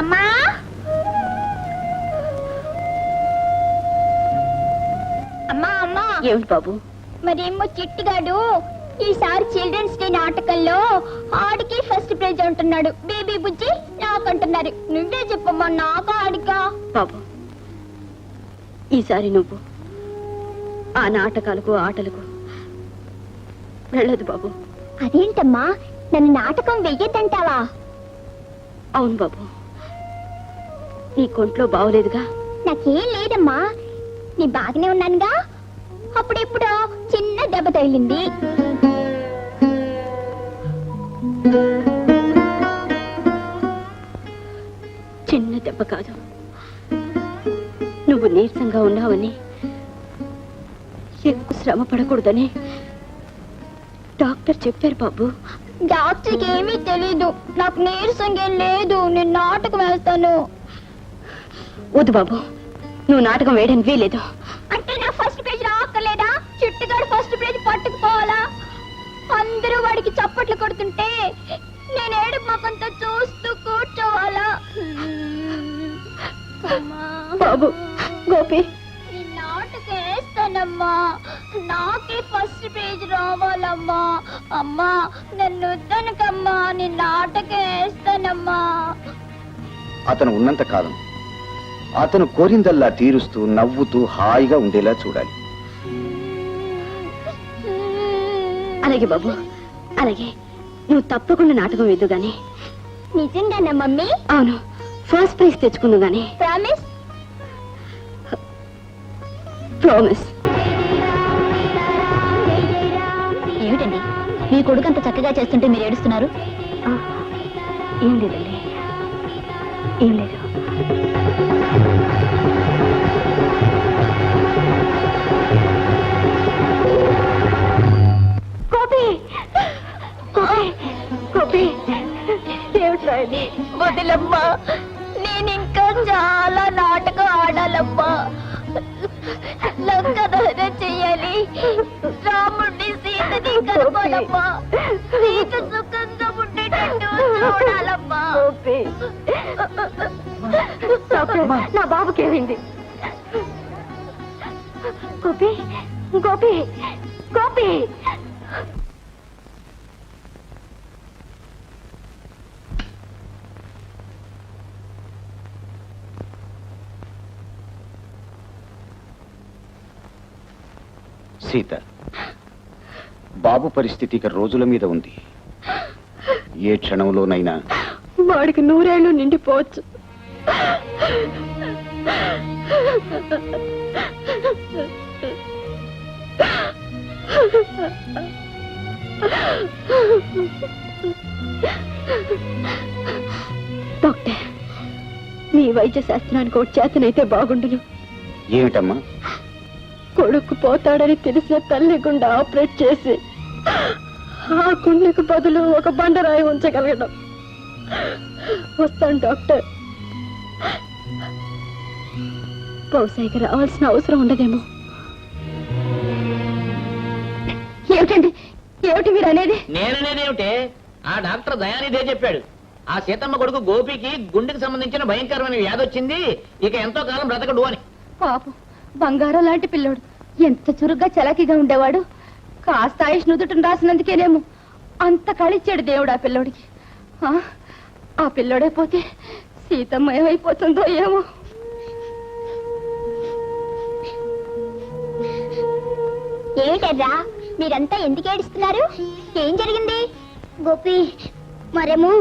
అమ్మా అమ్మా అమ్మా. ఏమిటి బాబు? మరేమో చిట్టిగాడు ఈసారి చిల్డ్రన్స్ డే నాటకంలో ఆడికి ఫస్ట్ ప్రైజ్ అంటున్నాడు. బేబీ బుజ్జి నాకంటున్నారు. నువ్వే చెప్పమ్మా, నాకు ఆడికా? బాబు, ఈసారి నువ్వు ఆ నాటకాలకు ఆటలకు వెళ్ళదు బాబు. అదేంటమ్మా, నన్ను నాటకం వెయ్యొద్దంటావా? అవును బాబు, నీ కొంట్లో బాగోలేదుగా? నాకేం లేదమ్మా, నీ బాగానే ఉన్నానుగా. అప్పుడెప్పుడో చిన్న దెబ్బ తగిలింది. చిన్న దెబ్బ కాదు, నువ్వు నీరసంగా ఉన్నావని, ఎక్కువ శ్రమ పడకూడదని డాక్టర్ చెప్పారు బాబు. డాక్టర్కి ఏమీ తెలీదు. నాకు నీరసంగా లేదు. నేను నాటకం వేస్తాను. వద్దు బాబు, నువ్వు నాటకం వేయడానికి వీలేదు. అంటే నా ఫస్ట్ పేజ్ రాక్కర్లేదా? చిట్టుగాడు ఫస్ట్ పేజ్ పట్టుకుపోవాలా? అందరూ వాడికి చప్పట్లు కొడుతుంటే నేను ఏడుపు మొఖంతో చూస్తూ కూర్చోవాలా? బాబు, గోపి, నేను నాటకం వేస్తానమ్మా. నాకే ఫస్ట్ పేజ్ రావాలమ్మా. అమ్మా, నన్ను వద్దనకమ్మా. నేను నాటకం వేస్తానమ్మా. అతను ఉన్నంత కాలం అతను కోరిందల్లా తీరుస్తూ నవ్వుతూ హాయిగా ఉండేలా చూడాలి. అలాగే బాబు, అలాగే. నువ్వు తప్పకుండా నాటకం వేద్దు గాని. నిజంగానా మమ్మీ? అవును, ఫస్ట్ ప్రైజ్ తెచ్చుకుందు గాని. ప్రామిస్? ప్రామిస్. ఏమిటండి, మీ కొడుకు అంత చక్కగా చేస్తుంటే మీరు ఏడుస్తున్నారు? ఏం లేదండి, ఏం లేదు. గోపి, గోపి, గోపి, ఏమిట్రా ఇది? వదిలమ్మా, నేను ఇంకా చాలా నాటకం ఆడాలమ్మా. లంక దహనం చెయ్యాలి. రాముడిని సీతని కలపాలమ్మా. సీత సుఖంగా ఉండేటట్టు చూడాలమ్మా. గోపి, నా బాబుకేమైంది? గోపి, గోపి, గోపి. సీత, బాబు పరిస్థితి ఇక రోజుల మీద ఉంది. ఏ క్షణంలోనైనా వాడికి 100 ఏళ్ళు నిండిపోవచ్చు. డాక్టర్, మీ వైద్య శాస్త్రానికి ఒక చేతనైతే బాగుండును. ఏమిటమ్మా? కొడుకు పోతాడని తెలిసిన తల్లి గుండె ఆపరేట్ చేసి ఆ గుండెకు బదులు ఒక బండరాయి ఉంచగలగడం. వస్తాను డాక్టర్. బహుశా రావాల్సిన అవసరం ఉండదేమో. ఏమిటండి, ఏమిటి మీరు అనేది? నేననేదేమిటే, ఆ డాక్టర్ దయానిదే చెప్పాడు. ఆ సీతమ్మ కొడుకు గోపికి గుండెకి సంబంధించిన భయంకరమైన వ్యాధి వచ్చింది, ఇక ఎంతో కాలం బ్రతకడు అని. పాపం, బంగారం లాంటి పిల్లోడు. ఎంత చురుగ్గా చలాకీగా ఉండేవాడు. కాస్త ఆయుష్ నుదుటను రాసినందుకేనేమో అంత కళిచ్చాడు దేవుడు ఆ పిల్లోడికి. ఆ పిల్లోడే పోతే సీతమ్మ ఏమైపోతుందో ఏమో. ఏమిటర్రా, మీరంతా ఎందుకు ఏడుస్తున్నారు? ఏం జరిగింది? గోపి, మరేమో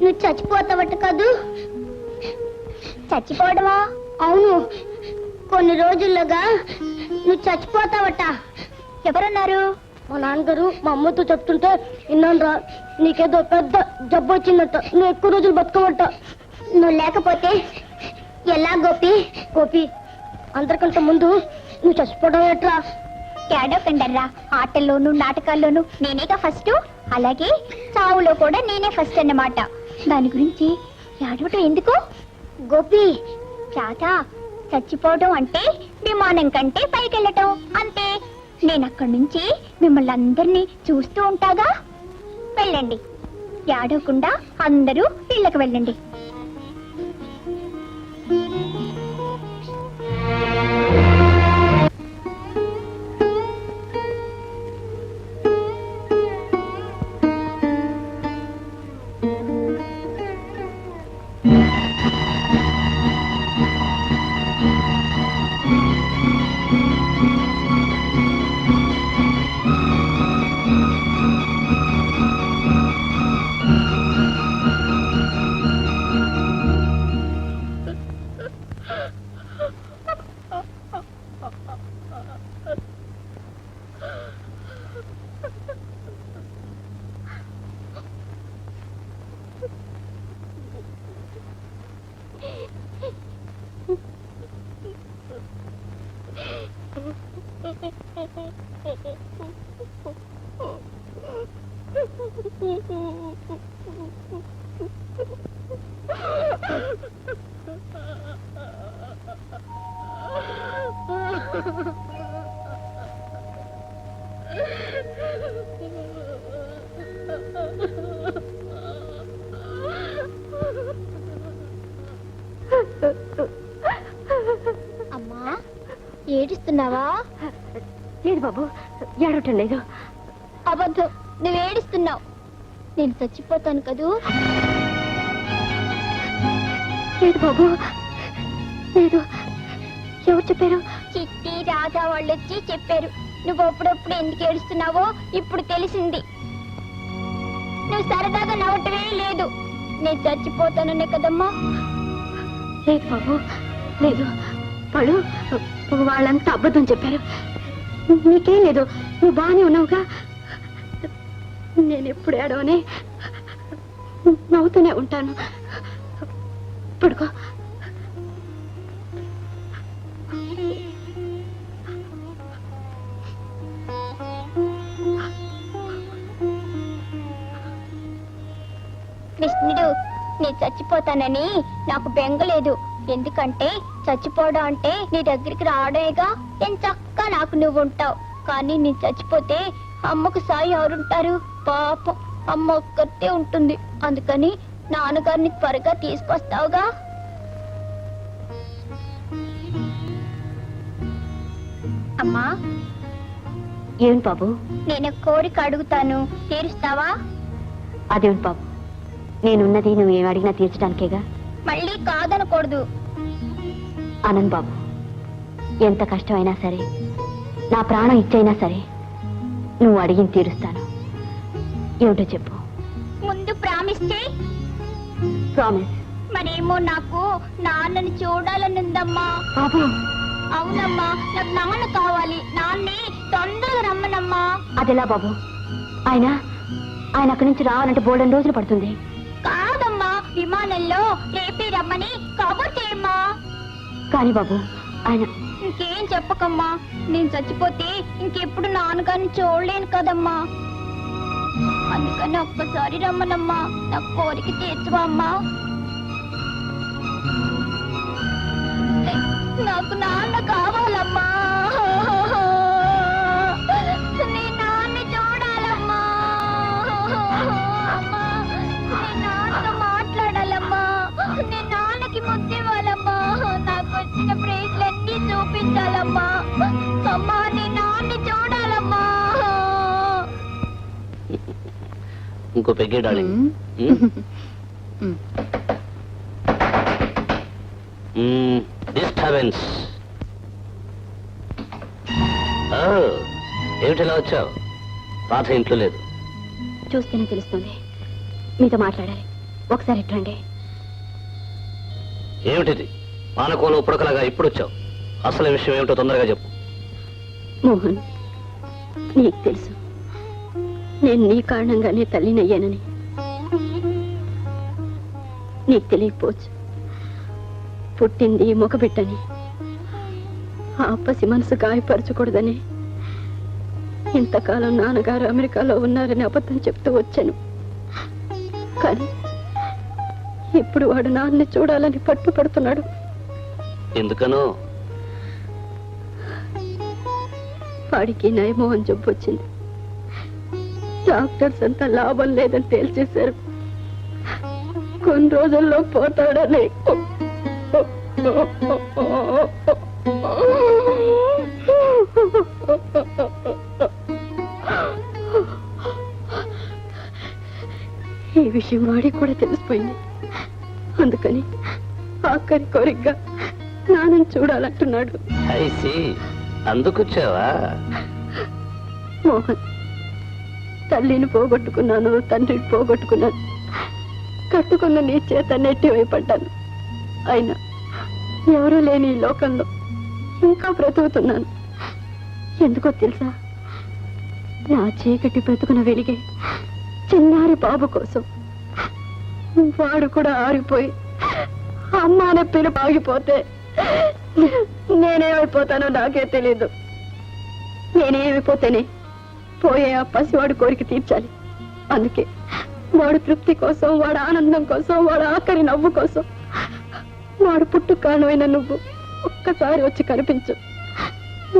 నువ్వు చచ్చిపోతావట కదూ? చచ్చిపోవడమా? అవును, కొన్ని రోజుల్లోగా నువ్వు చచ్చిపోతావట. ఎవరన్నారు? మా నాన్నగారు మా అమ్మతో చెప్తుంటే విన్నానురా. నీకేదో పెద్ద జబ్బు వచ్చిందట, నువ్వు ఎక్కువ రోజులు బతకవట. నువ్వు లేకపోతే ఎలా గోపి? గోపి, అందరికంటే ముందు నువ్వు చచ్చిపోవడం ఏట్రా? ఏడవకండర్రా, ఆటల్లోనూ నాటకాల్లోనూ నేనేగా ఫస్ట్. అలాగే చావులో కూడా నేనే ఫస్ట్ అన్నమాట. దాని గురించి ఏడవటం ఎందుకు? గోపి, రాధా, చచ్చిపోవడం అంటే విమానం కంటే పైకెళ్ళటం అంతే. నేను అక్కడి నుంచి మిమ్మల్ని అందరినీ చూస్తూ ఉంటాగా. వెళ్ళండి, ఏడవకుండా అందరూ ఇళ్ళకి వెళ్ళండి. అమ్మా, ఏడుస్తున్నావా? లేదు బాబు, ఏడవటం లేదు. అబద్ధం, నువ్వు ఏడుస్తున్నావు. నేను చచ్చిపోతాను కదూ. లేదు బాబు, లేదు. ఎవరు చెప్పారు? చిట్టి, రాధా వాళ్ళు వచ్చి చెప్పారు. నువ్వు అప్పుడప్పుడు ఎందుకు ఏడుస్తున్నావో ఇప్పుడు తెలిసింది. నువ్వు సరదాగా నవ్వటమే లేదు. నేను చచ్చిపోతాననే కదమ్మా. లేదు బాబు, లేదు. వాళ్ళు వాళ్ళంతా అబద్ధం చెప్పారు. నీకేం లేదు, నువ్వు బాగానే ఉన్నావుగా. నేను ఎప్పుడు ఏడవనే నవ్వుతూనే ఉంటాను. పడుకో. కృష్ణుడు, నేను చచ్చిపోతానని నాకు బెంగలేదు. ఎందుకంటే చచ్చిపోవడం అంటే నీ దగ్గరికి రావడమేగా. నేను చక్కగా నాకు నువ్వు ఉంటావు. కానీ నేను చచ్చిపోతే అమ్మకు సాయి ఎవరుంటారు? పాపం అమ్మ ఒక్కతే ఉంటుంది. అందుకని నాన్నగారిని త్వరగా తీసుకొస్తావుగా. అమ్మా, ఏమిటి బాబు? నేను కోరిక అడుగుతాను, తీరుస్తావా? అదేమిటి బాబు, నేనున్నది నువ్వేం అడిగినా తీర్చడానికేగా. మళ్ళీ కాదనకూడదు. ఆనంద్ బాబు, ఎంత కష్టమైనా సరే, నా ప్రాణం ఇచ్చైనా సరే నువ్వు అడిగిన తీరుస్తాను. ఏమిటో చెప్పు. ముందు ప్రామిస్ చేయి. ప్రామిస్. మరేమో నాకు నాన్నని చూడాలనుందమ్మా. బాబు, అవునమ్మా, నాకు నాన్న కావాలి. నాన్నే తొందరగా రమ్మనమ్మా. అదెలా బాబు? ఆయన అక్కడి నుంచి రావాలంటే బోల్డెన్ రోజులు పడుతుంది. కాదమ్మా, విమానంలో రేపే రమ్మని కబుర్ చేయమ్మా. కానీ బాబు, ఆయన ఇంకేం చెప్పకమ్మా. నేను చచ్చిపోతే ఇంకెప్పుడు నాన్నగారిని చూడలేను కదమ్మా. అందుకని ఒక్కసారి రమ్మనమ్మా. నా కోరిక తీర్చవా అమ్మా. నాకు నాన్న కావాలమ్మా. నీ నాన్న చూడాలమ్మా. అమ్మా, నీ నాన్నతో మాట్లాడాలమ్మా. నీ నాన్నకి ముద్దివ్వాలమ్మా. నాకు వచ్చిన ప్రైజ్లన్నీ చూపించాలమ్మా. అమ్మా, నీ నాన్న చూడాలమ్మా. ఇంకో పెగ్గే డార్లింగ్. డిస్టర్బెన్స్. ఏమిటిలా వచ్చావు? పాత ఇంట్లో లేదు. చూస్తేనే తెలుస్తుంది. మీతో మాట్లాడాలి, ఒకసారి ఇట్రండి. ఏమిటిది? పానకోలో పుడకలాగా ఇప్పుడు వచ్చావు. అసలు విషయం ఏమిటో తొందరగా చెప్పు. మోహన్, నీకు తెలుసు నేను నీ కారణంగానే తల్లినయ్యానని. నీకు తెలియకపోవచ్చు, పుట్టింది మొగబిట్టని. ఆ పసి మనసు గాయపరచకూడదని ఇంతకాలం నాన్నగారు అమెరికాలో ఉన్నారని అబద్ధం చెప్తూ వచ్చాను. కానీ ఇప్పుడు వాడు నాన్నని చూడాలని పట్టుపడుతున్నాడు. ఎందుకనో? వాడికి నయమోహన్ జబ్బు వచ్చింది. డాక్టర్స్ అంతా లాభం లేదని తేల్చేశారు. కొన్ని రోజుల్లో పోతాడని. ఈ విషయం వాడికి కూడా తెలిసిపోయింది. అందుకని ఆఖరి కోరికగా నాన్నని చూడాలంటున్నాడు. అందుకొచ్చావా? మోహన్, తల్లిని పోగొట్టుకున్నాను, తండ్రిని పోగొట్టుకున్నాను. కట్టుకున్న నీ చేత నెట్టి వైపడ్డాను. అయినా ఎవరూ లేని ఈ లోకంలో ఇంకా బ్రతుకుతున్నాను. ఎందుకో తెలుసా? నా చీకటి బ్రతుకున వెలిగే చిన్నారి బాబు కోసం. వాడు కూడా ఆరిపోయి అమ్మ అనే పిలుపు ఆగిపోతే నేనేమైపోతానో నాకే తెలీదు. నేనేమైపోతేనే పోయే ఆ పసివాడు కోరిక తీర్చాలి. అందుకే వాడు తృప్తి కోసం, వాడు ఆనందం కోసం, వాడు ఆఖరి నవ్వు కోసం, వాడు పుట్టు కారణమైన నువ్వు ఒక్కసారి వచ్చి కనిపించు.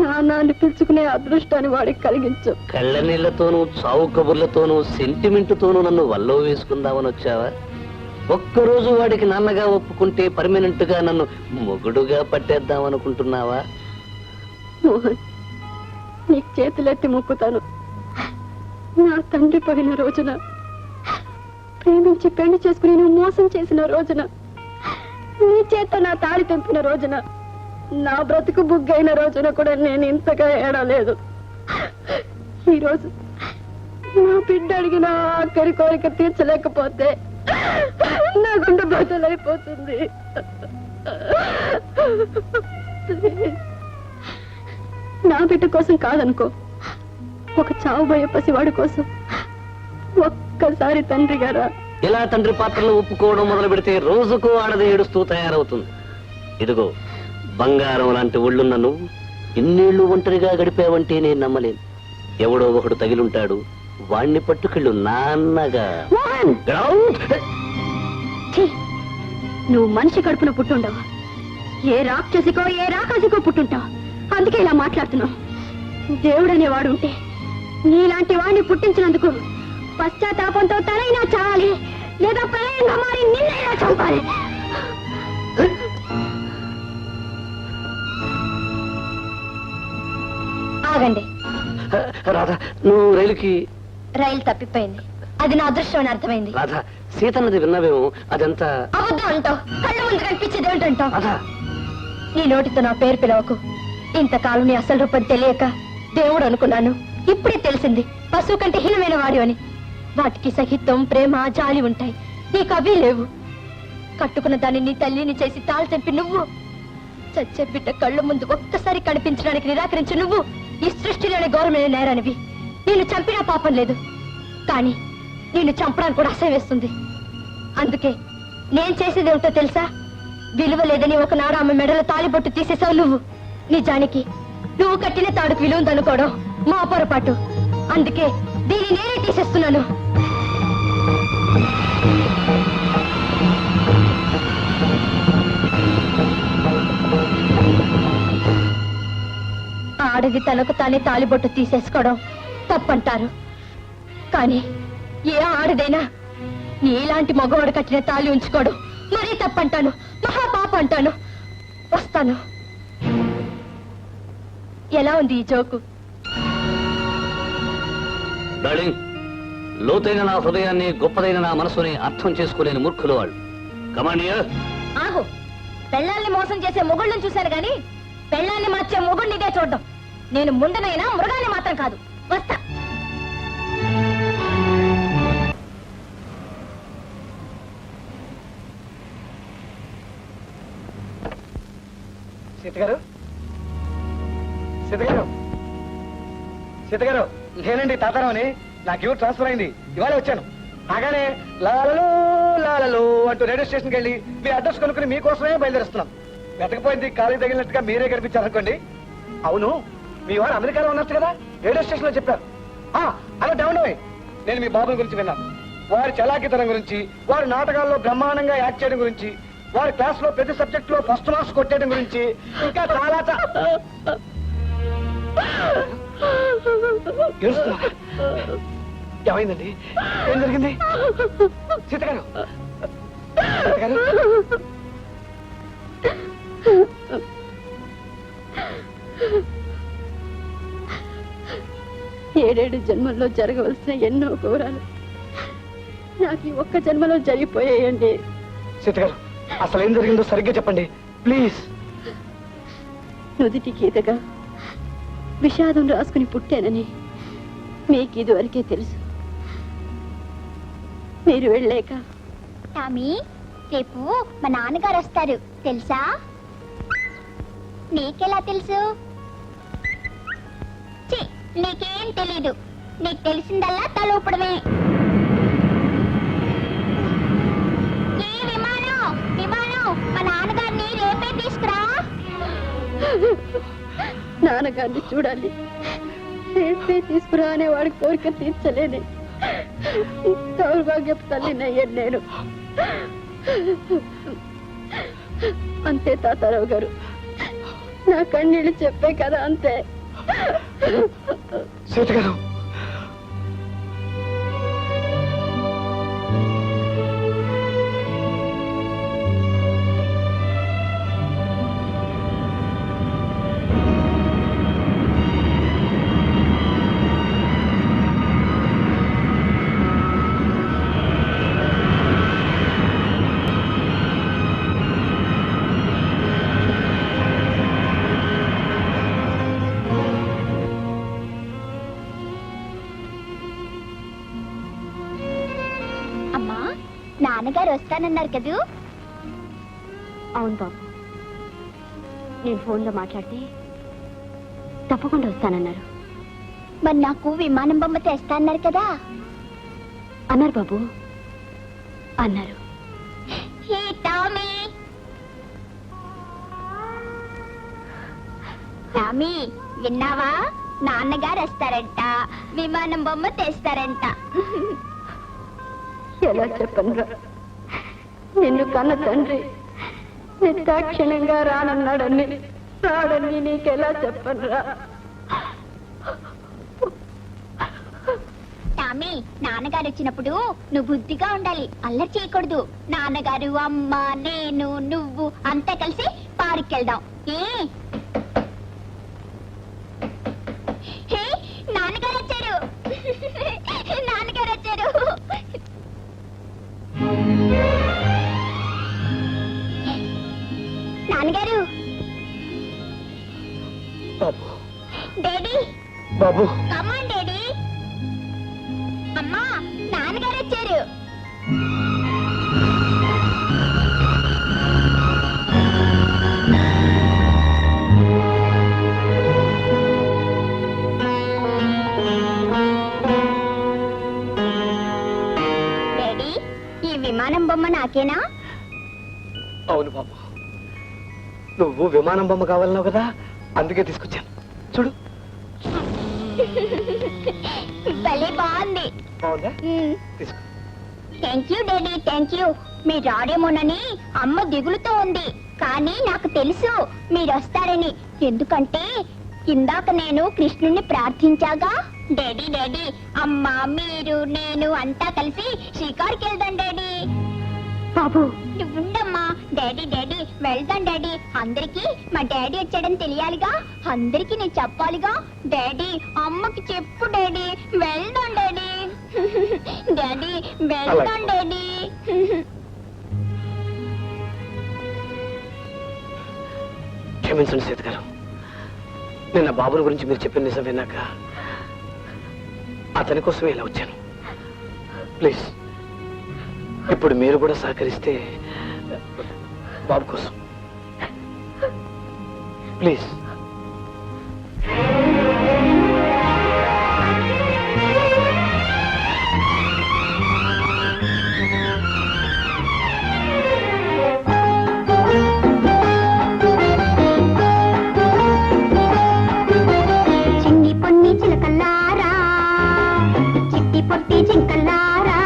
నాన్నాన్ని పిలుచుకునే అదృష్టాన్ని వాడికి కలిగించు. కళ్ళ నీళ్లతోనూ, చావు కబుర్లతోనూ, సెంటిమెంట్తోనూ నన్ను వల్లో వేసుకుందామని వచ్చావా? ఒక్కరోజు వాడికి నాన్నగా ఒప్పుకుంటే పర్మనెంట్ గా నన్ను మొగుడుగా పట్టేద్దాం అనుకుంటున్నావా? మోహన్, నీకు చేతులెత్తి మొక్కుతాను. నా తండ్రి పోయిన రోజున, ప్రేమించి పెళ్లి చేసుకుని నువ్వు మోసం చేసిన రోజున, నీ చేత నా తాళి తెంపిన రోజున, నా బ్రతుకు బుగ్గైన రోజున కూడా నేను ఇంతగా ఏడలేదు. ఈరోజు నా బిడ్డ అడిగిన ఆఖరి కోరిక తీర్చలేకపోతే నా గుండె బద్దలైపోతుంది. నా బిడ్డ కోసం కాదనుకో, ఒక చావుబోయే పసివాడి కోసం ఒక్కసారి తండ్రి గారా. ఇలా తండ్రి పాత్రలు ఒప్పుకోవడం మొదలు పెడితే రోజుకు ఆడది ఏడుస్తూ తయారవుతుంది. ఇదిగో బంగారం లాంటి ఒళ్ళున్న నువ్వు ఇన్నేళ్లు ఒంటరిగా గడిపావంటే నేను నమ్మలేను. ఎవడో ఒకడు తగిలుంటాడు, వాణ్ణి పట్టుకెళ్ళు నాన్నగా. ఛీ! నువ్వు మనిషి కడుపున పుట్టుండవా? ఏ రాక్షసికో ఏ రాకాసికో పుట్టుంటావు. అందుకే ఇలా మాట్లాడుతున్నావు. దేవుడనేవాడు ఉంటే నీలాంటి వాడిని పుట్టించినందుకు పశ్చాత్తాపంతో తనైనా చావాలి, లేదా ప్రళయంగా మారి నిన్నైనా చంపాలి. ఆగండి. రాధా, నువ్వు రైలుకి. రైలు తప్పిపోయింది. అది నా అదృష్టం అని అర్థమైంది. రాధా, సీతన్నది విన్నావేమో, అదంతా అబద్ధం అంటావు. కళ్ళ ముందు కనిపించేది ఏమిటంటావు? రాధా, నీ నోటితో నా పేరు పిలవకు. ఇంతకాలం నీ అసలు రూపం తెలియక దేవుడు అనుకున్నాను. ఇప్పుడే తెలిసింది పశువు కంటే హీనమైన వాడు అని. వాటికి సహితం, ప్రేమ, జాలి ఉంటాయి. నీకు అవి లేవు. కట్టుకున్న దాన్ని నీ తల్లిని చేసి తాళి తెంపి నువ్వు, చచ్చే బిడ్డ కళ్ళు ముందు ఒక్కసారి కనిపించడానికి నిరాకరించి నువ్వు ఈ సృష్టిలోనే గౌరవమైన నేరానివి. నేను చంపినా పాపం లేదు, కానీ నిన్ను చంపడానికి కూడా అసహ్యం వేస్తుంది. అందుకే నేను చేసేది ఏమిటో తెలుసా? విలువ లేదని ఒకనాడు ఆమె మెడలో తాళిబొట్టు తీసేసావు నువ్వు. నిజానికి నువ్వు కట్టిన తాడుకు విలువ ఉందనుకోవడం మా పొరపాటు. అందుకే దీన్ని నేనే తీసేస్తున్నాను. ఆడది తనకు తానే తాళిబొట్టు తీసేసుకోవడం తప్పంటారు. కానీ ఏ ఆడదైనా నీలాంటి మగవాడు కట్టిన తాళి ఉంచుకోవడం మరీ తప్పంటాను. మహాపాప అంటాను. వస్తాను. ఎలా ఉంది ఈ జోకు? డార్లింగ్, లోతైన నా హృదయాన్ని, గొప్పదైన నా మనసుని అర్థం చేసుకోలేని మూర్ఖులు వాళ్ళు. కమాండియర్, ఆహో, పెళ్ళాన్ని మోసం చేసే మొగుళ్ళని చూశాను గాని పెళ్ళాన్ని మార్చే మొగుడినిదే చూడడం. నేను ముందునైనా మృగాన్ని మాత్రం కాదు. వస్తా. సీతగారు, సీతగారు, సీతగారు, నేనండి తాతారావుని. నాకు ఎవరు ట్రాన్స్ఫర్ అయింది, ఇవాళ వచ్చాను. రాగానే లాలలో లాలలో అంటూ రేడియో స్టేషన్కి వెళ్ళి మీ అడ్రస్ కొనుక్కుని మీకోసమే బయలుదేరుస్తున్నాం. వెతకపోయింది కాలీ తగిలినట్టుగా మీరే కనిపించారనుకోండి. అవును, మీ వారు అమెరికాలో ఉన్నట్టు కదా రేడియో స్టేషన్ లో చెప్పారు. అలా డౌన్ అయ్యి నేను మీ బాబుని గురించి విన్నాను. వారి చలాకితనం గురించి, వారి నాటకాల్లో బ్రహ్మాండంగా యాక్ట్ చేయడం గురించి, వారి క్లాస్ లో ప్రతి సబ్జెక్ట్ లో ఫస్ట్ మార్క్స్ కొట్టేయడం గురించి, ఇంకా చాలా ఏడుస్తున్నావా? ఏమైందండి? ఏం జరిగింది? సీత గారు, సీత గారు, 7 జన్మల్లో జరగవలసిన ఎన్నో ఘోరాలు నాకు ఈ ఒక్క జన్మలో జరిగిపోయాయండి. సీత గారు, అసలు ఏం జరిగిందో సరిగ్గా చెప్పండి ప్లీజ్. నుదిటి గీతగా విషాదం రాసుకుని పుట్టానని మీకు ఇదివరకే తెలుసు. మీరు వెళ్ళాక టామీ, రేపు మా నాన్నగారు వస్తారు తెలుసా? నీకెలా తెలుసు? ఛీ, నీకేం తెలీదు. నీకు తెలిసిందల్లా తలూపడమే. ఏ విమానం విమానం మా నాన్నగారిని రేపే తీసుకురా. నాన్నగారిని చూడాలి, రేపే తీసుకురా అనే వాడి కోరిక తీర్చలేని దౌర్భాగ్యపు తల్లినయ్యాను నేను. అంతే తాతారావు గారు, నా కన్నీళ్ళు చెప్పే కదా అంతే. సీత గారు, అమ్మా, నాన్నగారు వస్తానన్నారు కదూ? అవును బాబు, నేను ఫోన్లో మాట్లాడితే తప్పకుండా వస్తానన్నారు. మరి నాకు విమానం బొమ్మ తెస్తా అన్నారు కదా? అన్నారు బాబు, అన్నారు. హే టామీ, టామీ విన్నావా? నాన్నగారు వస్తారంట, విమానం బొమ్మ తెస్తారంట. ఎలా చెప్పనురా, నిన్ను కన్న తండ్రి నిర్దాక్షిణ్యంగా రానన్నాడని నీకెలా చెప్పనురా? టామీ, నాన్నగారు వచ్చినప్పుడు నువ్వు బుద్ధిగా ఉండాలి, అల్లరి చేయకూడదు. నాన్నగారు, అమ్మ, నేను, నువ్వు అంతా కలిసి పార్క్ వెళ్దాం. హే, నాన్నగారు వచ్చారు. నాన్నగారు వచ్చారు. నాన్నగారు. బాబు, డాడీ, బాబు, కమాన్ డాడీ. అమ్మా, నాన్నగారు వచ్చారు. డాడీ, ఈ విమానం బొమ్మ నాకేనా? అవును బాబు, నువ్వు విమానం బొమ్మ కావాలన్నావు కదా, అందుకే తీసుకొచ్చాను. చూడు. భలే బాగుంది. బాగుందా? తీసుకో. Thank you daddy, thank you. మీరు రాడేమోనని అమ్మ దిగులుతో ఉంది, కానీ నాకు తెలుసు మీరు వస్తారని. ఎందుకంటే ఇందాక నేను కృష్ణుణ్ణి ప్రార్థించాగా. డాడీ డాడీ, అమ్మ, మీరు, నేను అంతా కలిసి షికార్కి వెళ్దాం డాడీ. బాబు, నువ్వుండమ్మా. డాడీ డాడీ, వెళ్దాం డాడీ. అందరికి మా డాడీ వచ్చాడని తెలియాలిగా, అందరికి నేను చెప్పాలిగా. డాడీ, అమ్మకి చెప్పు డాడీ. వెళ్దాం డాడీ. డాడీ, వెళ్దాం డాడీ. క్షమించండి సీత గారు, నిన్న బాబుని గురించి మీరు చెప్పిన నిజం విన్నాక అతని కోసమే ఇలా వచ్చాను. ప్లీజ్, ఇప్పుడు మీరు కూడా సహకరిస్తే బాబు కోసం ప్లీజ్. చిన్ని పొన్ని చిలకల్లారా, చిట్టి పొట్టి జింకల్లారా,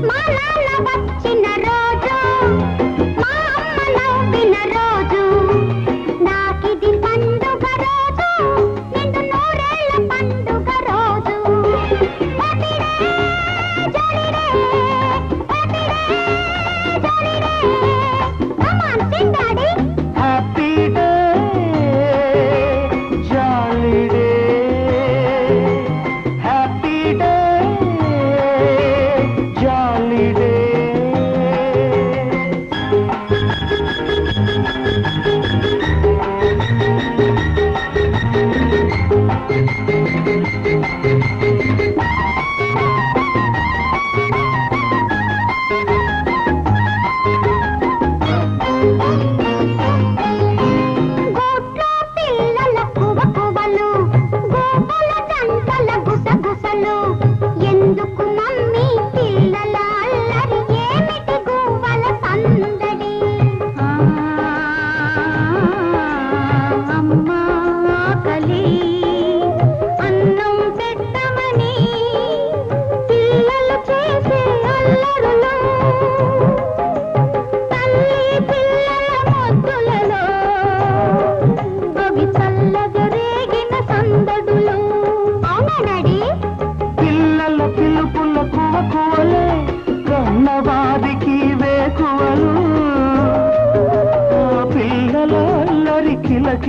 మా నాన్న వచ్చిన రోజు, మా అమ్మ నవ్విన రోజు, నాకిది పండుగ రోజు, నిండు నూరేళ్ల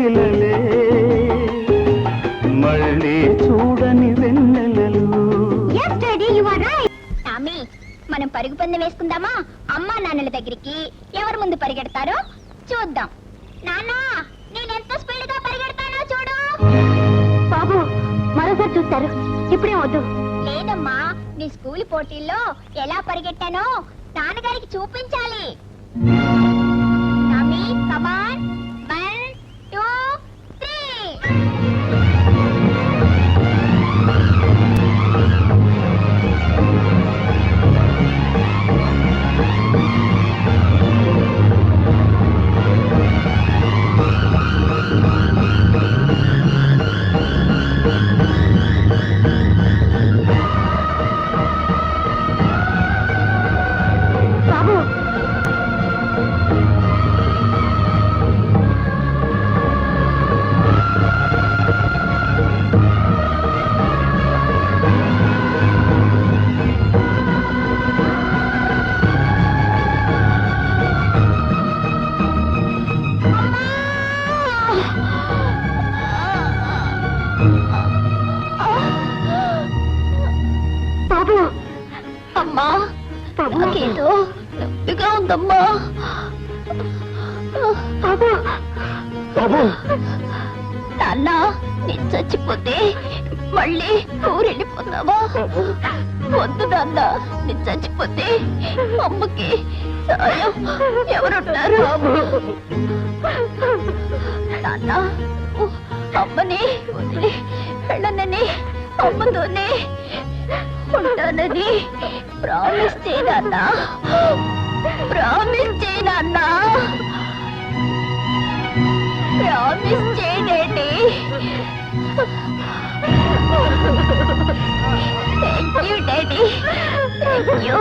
కోకిలలే మళ్ళీ చూడని వెన్నెలలు. టామీ, మనం పరుగు పందెం వేసుకుందామా? అమ్మా నాన్నల దగ్గరికి ఎవరు ముందు పరిగెడతారో చూద్దాం. నాన్న, నేనెంత స్పీడ్ గా పరిగెడతానో చూడు. బాబు మరోసారి చూస్తారు, ఇప్పుడే వద్దు. లేదమ్మా, నీ స్కూల్ పోటీల్లో ఎలా పరిగెట్టానో నాన్నగారికి చూపించాలి. టామీ, కమాన్, 1 2 3. బాబు బాబు అమ్మా, నాకేదో నొప్పిగా ఉందమ్మా. బాబు బాబు నాన్న, నేను చచ్చిపోతే మళ్ళీ ఊరెళ్ళిపోతావా? వద్దు నాన్న, నేను చచ్చిపోతే అమ్మకి సాయం ఎవరుంటారు? నాన్న, అమ్మని వదిలి వెళ్ళనని, అమ్మతోనే ఉంటానని ప్రామిస్ చేయి నాన్న, ప్రామిస్ చేయి నాన్న, ప్రామిస్ చేయి daddy. Thank you daddy, thank you.